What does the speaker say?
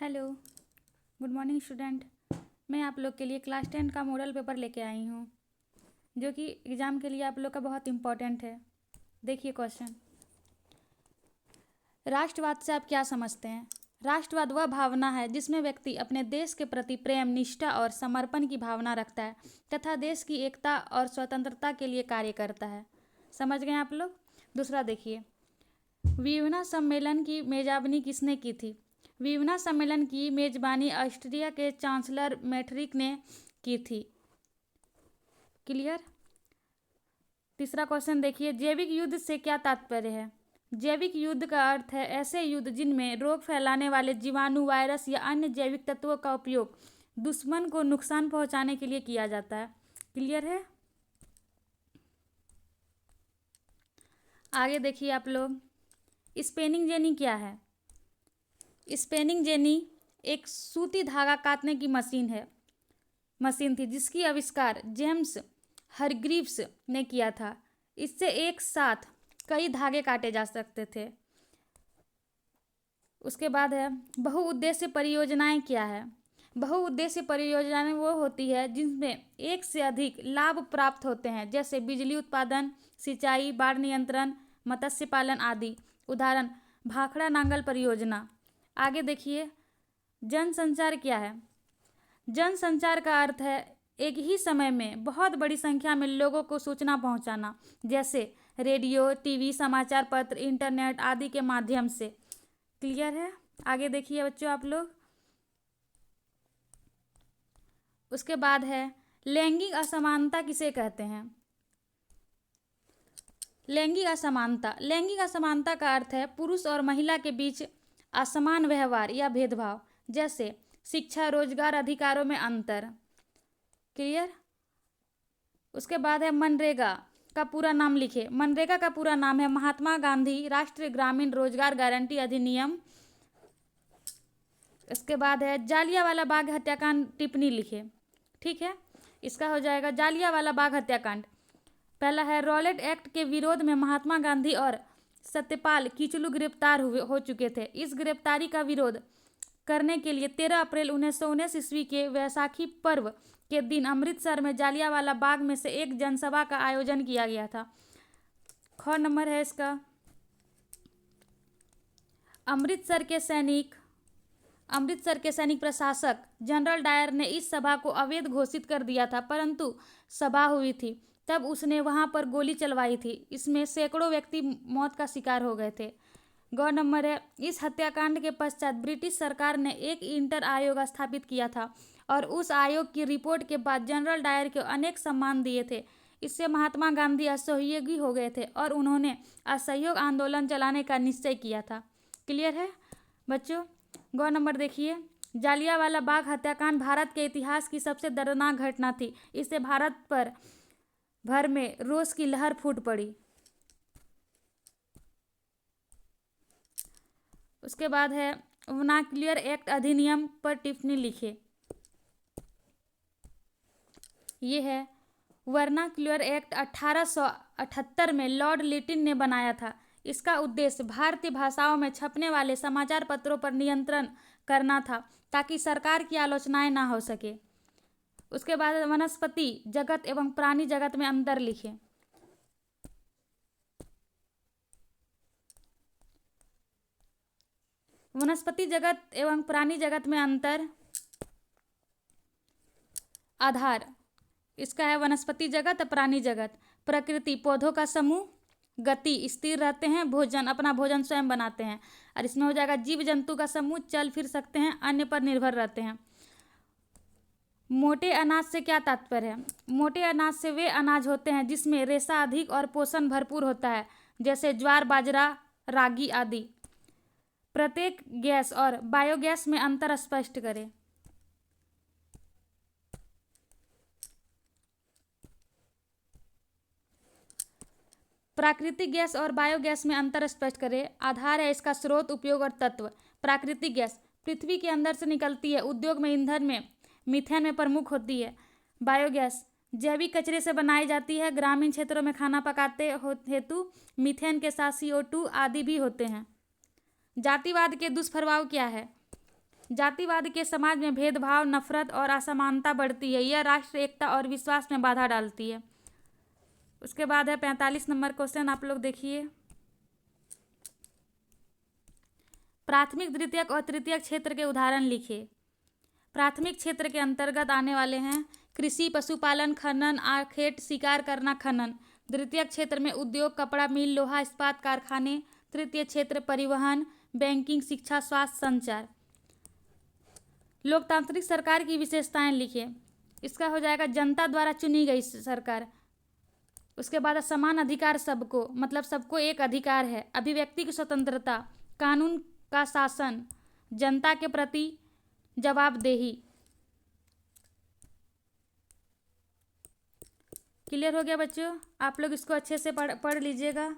Hello, good morning student. मैं आप लोग के लिए क्लास 10 का मॉडल पेपर लेके आई हूँ, जो कि एग्ज़ाम के लिए आप लोग का बहुत इम्पोर्टेंट है। देखिए क्वेश्चन, राष्ट्रवाद से आप क्या समझते हैं? राष्ट्रवाद वह भावना है जिसमें व्यक्ति अपने देश के प्रति प्रेम, निष्ठा और समर्पण की भावना रखता है तथा देश की एकता और स्वतंत्रता के लिए कार्य करता है। समझ गए आप लोग? दूसरा देखिए, वियना सम्मेलन की मेजबानी किसने की थी? वियना सम्मेलन की मेजबानी ऑस्ट्रिया के चांसलर मैटरिक ने की थी। क्लियर? तीसरा क्वेश्चन देखिए, जैविक युद्ध से क्या तात्पर्य है? जैविक युद्ध का अर्थ है ऐसे युद्ध जिनमें रोग फैलाने वाले जीवाणु, वायरस या अन्य जैविक तत्वों का उपयोग दुश्मन को नुकसान पहुंचाने के लिए किया जाता है। क्लियर है? आगे देखिए आप लोग, स्पेनिंग जेनी क्या है? स्पेनिंग जेनी एक सूती धागा काटने की मशीन थी जिसकी आविष्कार जेम्स हरग्रीव्स ने किया था। इससे एक साथ कई धागे काटे जा सकते थे। उसके बाद है, बहुउद्देश्य परियोजनाएं क्या है? बहुउद्देश्य परियोजनाएं वो होती है जिनमें एक से अधिक लाभ प्राप्त होते हैं, जैसे बिजली उत्पादन, सिंचाई, बाढ़ नियंत्रण, मत्स्य पालन आदि। उदाहरण, भाखड़ा नांगल परियोजना। आगे देखिए, जनसंचार क्या है? जनसंचार का अर्थ है एक ही समय में बहुत बड़ी संख्या में लोगों को सूचना पहुंचाना, जैसे रेडियो, टीवी, समाचार पत्र, इंटरनेट आदि के माध्यम से। क्लियर है? आगे देखिए बच्चों आप लोग, उसके बाद है, लैंगिक असमानता किसे कहते हैं? लैंगिक असमानता का अर्थ है पुरुष और महिला के बीच असमान व्यवहार या भेदभाव, जैसे शिक्षा, रोजगार, अधिकारों में अंतर। क्लियर? उसके बाद है, मनरेगा का पूरा नाम लिखे। मनरेगा का पूरा नाम है महात्मा गांधी राष्ट्रीय ग्रामीण रोजगार गारंटी अधिनियम। इसके बाद है, जालियांवाला बाग हत्याकांड टिप्पणी लिखे। ठीक है, इसका हो जाएगा जालियांवाला बाग हत्याकांड। पहला है, रॉलेट एक्ट के विरोध में महात्मा गांधी और सत्यपाल किचलू गिरफ्तार हो चुके थे। इस गिरफ्तारी का विरोध करने के लिए 13 अप्रैल 1919 ईस्वी के वैसाखी पर्व के दिन अमृतसर में जालियांवाला बाग में से एक जनसभा का आयोजन किया गया था। ख नंबर है इसका, अमृतसर के सैनिक प्रशासक जनरल डायर ने इस सभा को अवैध घोषित कर दिया था, परंतु सभा हुई थी तब उसने वहां पर गोली चलवाई थी। इसमें सैकड़ों व्यक्ति मौत का शिकार हो गए थे। ग नंबर है, इस हत्याकांड के पश्चात ब्रिटिश सरकार ने एक इंटर आयोग स्थापित किया था और उस आयोग की रिपोर्ट के बाद जनरल डायर को अनेक सम्मान दिए थे। इससे महात्मा गांधी असहयोगी हो गए थे और उन्होंने असहयोग आंदोलन चलाने का निश्चय किया था। क्लियर है बच्चों? ग नंबर देखिए, जालियांवाला बाग हत्याकांड भारत के इतिहास की सबसे दर्दनाक घटना थी। इससे भारत पर भर में रोष की लहर फूट पड़ी। उसके बाद है, वर्नाक्युलर एक्ट अधिनियम पर टिप्पणी लिखे। ये है, वर्नाक्युलर एक्ट 1878 में लॉर्ड लिटिल ने बनाया था। इसका उद्देश्य भारतीय भाषाओं में छपने वाले समाचार पत्रों पर नियंत्रण करना था ताकि सरकार की आलोचनाएं ना हो सके। उसके बाद वनस्पति जगत एवं प्राणी जगत में अंतर लिखे। वनस्पति जगत एवं प्राणी जगत में अंतर। आधार इसका है वनस्पति जगत, प्राणी जगत। प्रकृति पौधों का समूह, गति स्थिर रहते हैं, भोजन अपना भोजन स्वयं बनाते हैं। और इसमें हो जाएगा जीव जंतु का समूह, चल फिर सकते हैं, अन्य पर निर्भर रहते हैं। मोटे अनाज से क्या तात्पर्य है? मोटे अनाज से वे अनाज होते हैं जिसमें रेशा अधिक और पोषण भरपूर होता है, जैसे ज्वार, बाजरा, रागी आदि। प्रत्येक गैस और बायोगैस में अंतर स्पष्ट करें। प्राकृतिक गैस और बायोगैस में अंतर स्पष्ट करें। आधार है इसका स्रोत, उपयोग और तत्व। प्राकृतिक गैस पृथ्वी के अंदर से निकलती है, उद्योग में, ईंधन में, मीथेन में प्रमुख होती है। बायोगैस जैविक कचरे से बनाई जाती है, ग्रामीण क्षेत्रों में खाना पकाते हेतु मीथेन के साथ CO2 आदि भी होते हैं। जातिवाद के दुष्प्रभाव क्या है? जातिवाद के समाज में भेदभाव, नफरत और असमानता बढ़ती है। यह राष्ट्र एकता और विश्वास में बाधा डालती है। उसके बाद है 45 नंबर क्वेश्चन, आप लोग देखिए। प्राथमिक, द्वितीयक और तृतीयक क्षेत्र के उदाहरण लिखिए। प्राथमिक क्षेत्र के अंतर्गत आने वाले हैं कृषि, पशुपालन, खनन, आखेट, शिकार करना, खनन। द्वितीयक क्षेत्र में उद्योग, कपड़ा मिल, लोहा इस्पात कारखाने। तृतीय क्षेत्र परिवहन, बैंकिंग, शिक्षा, स्वास्थ्य, संचार। लोकतांत्रिक सरकार की विशेषताएं लिखिए। इसका हो जाएगा जनता द्वारा चुनी गई सरकार। उसके बाद समान अधिकार सबको, मतलब सबको एक अधिकार है। अभिव्यक्ति की स्वतंत्रता, कानून का शासन, जनता के प्रति जवाबदेही। क्लियर हो गया बच्चों? आप लोग इसको अच्छे से पढ़ लीजिएगा।